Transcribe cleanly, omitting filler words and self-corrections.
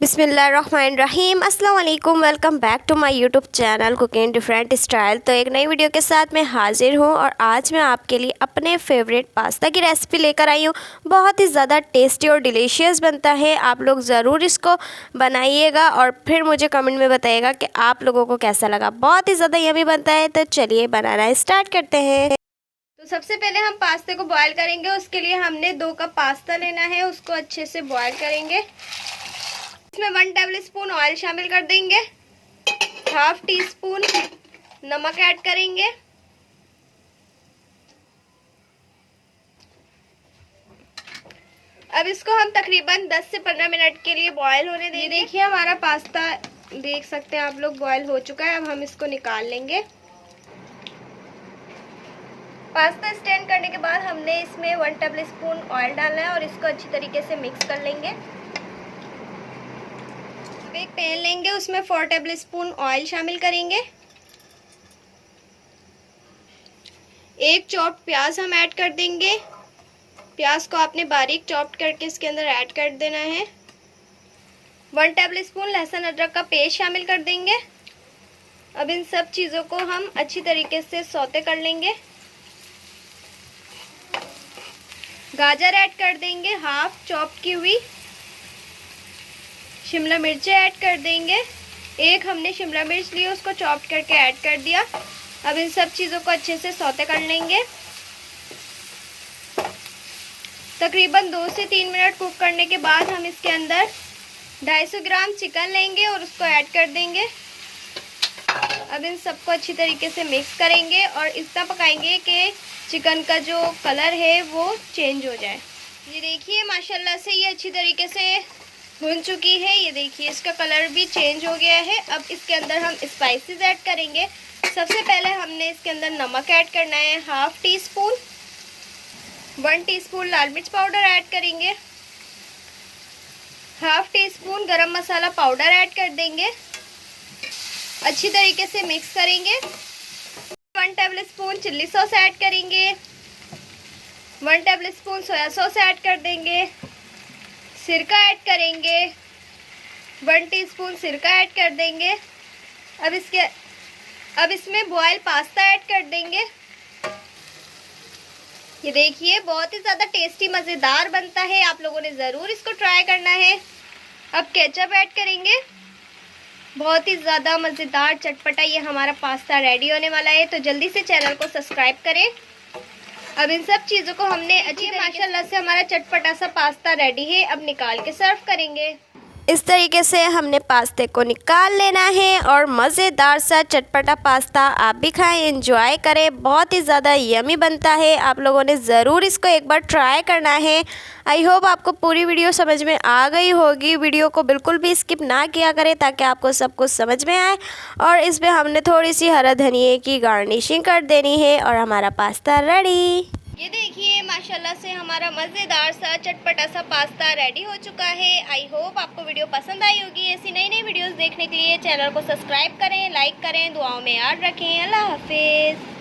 बिस्मिल्लाहिर्रहमानिर्रहीम अस्सलाम वालेकुम। Welcome back to my YouTube channel cooking different style. तो एक नई वीडियो के साथ मैं हाजिर हूँ और आज मैं आपके लिए अपने फेवरेट पास्ता की रेसिपी लेकर आई हूँ। बहुत ही ज़्यादा टेस्टी और डिलीशियस बनता है। आप लोग ज़रूर इसको बनाइएगा और फिर मुझे कमेंट में बताइएगा कि आप लोगों को कैसा लगा। बहुत ही ज़्यादा यम्मी बनता है। तो चलिए बनाना स्टार्ट करते हैं। तो सबसे पहले हम पास्ते को बॉयल करेंगे। उसके लिए हमने 2 कप पास्ता लेना है, उसको अच्छे से बॉयल करेंगे। इसमें 1 टेबल स्पून ऑयल शामिल कर देंगे, हाफ टी स्पून नमक ऐड करेंगे, अब इसको हम तकरीबन 10 से 15 मिनट के लिए बॉयल होने देंगे। ये देखिए हमारा पास्ता देख सकते हैं आप लोग बॉयल हो चुका है। अब हम इसको निकाल लेंगे। पास्ता स्टैंड करने के बाद हमने इसमें 1 टेबल स्पून ऑयल डालना है और इसको अच्छी तरीके से मिक्स कर लेंगे। एक पैन लेंगे, उसमें 4 टेबल स्पून ऑयल शामिल करेंगे। एक चॉप्ड प्याज हम ऐड कर देंगे। प्याज को आपने बारीक चॉप्ड करके इसके अंदर ऐड कर देना है। 1 टेबल स्पून लहसुन अदरक का पेस्ट शामिल कर देंगे। अब इन सब चीज़ों को हम अच्छी तरीके से सौते कर लेंगे। गाजर ऐड कर देंगे, हाफ चॉप्ड की हुई। शिमला मिर्च ऐड कर देंगे, एक हमने शिमला मिर्च ली उसको चॉप करके ऐड कर दिया। अब इन सब चीज़ों को अच्छे से सौते कर लेंगे। तकरीबन 2 से 3 मिनट कुक करने के बाद हम इसके अंदर 250 ग्राम चिकन लेंगे और उसको ऐड कर देंगे। अब इन सबको अच्छी तरीके से मिक्स करेंगे और इतना पकाएंगे कि चिकन का जो कलर है वो चेंज हो जाए। ये देखिए माशाल्लाह से ये अच्छी तरीके से भुन चुकी है। ये देखिए इसका कलर भी चेंज हो गया है। अब इसके अंदर हम स्पाइसेस ऐड करेंगे। सबसे पहले हमने इसके अंदर नमक ऐड करना है, हाफ टी स्पून। 1 टीस्पून लाल मिर्च पाउडर ऐड करेंगे, हाफ टी स्पून गरम मसाला पाउडर ऐड कर देंगे। अच्छी तरीके से मिक्स करेंगे। 1 table spoon chilli sauce add करेंगे, 1 table spoon soya sauce add कर देंगे, सिरका ऐड करेंगे, 1 टीस्पून सिरका ऐड कर देंगे। अब इसमें बॉयल पास्ता ऐड कर देंगे। ये देखिए बहुत ही ज़्यादा टेस्टी मज़ेदार बनता है। आप लोगों ने ज़रूर इसको ट्राई करना है। अब केचप ऐड करेंगे। बहुत ही ज़्यादा मज़ेदार चटपटा ये हमारा पास्ता रेडी होने वाला है। तो जल्दी से चैनल को सब्सक्राइब करें। अब इन सब चीज़ों को हमने अच्छी माशाल्लाह से हमारा चटपटा सा पास्ता रेडी है। अब निकाल के सर्व करेंगे। इस तरीके से हमने पास्ते को निकाल लेना है और मज़ेदार सा चटपटा पास्ता आप भी खाएं, एंजॉय करें। बहुत ही ज़्यादा यमी बनता है। आप लोगों ने ज़रूर इसको एक बार ट्राई करना है। आई होप आपको पूरी वीडियो समझ में आ गई होगी। वीडियो को बिल्कुल भी स्किप ना किया करें ताकि आपको सब कुछ समझ में आए। और इसमें हमने थोड़ी सी हरा धनिया की गार्निशिंग कर देनी है और हमारा पास्ता रेडी। ये देखिए माशाल्लाह से हमारा मज़ेदार सा चटपटा सा पास्ता रेडी हो चुका है। आई होप आपको वीडियो पसंद आई होगी। ऐसी नई नई वीडियोस देखने के लिए चैनल को सब्सक्राइब करें, लाइक करें, दुआओं में याद रखें। अल्लाह हाफिज़।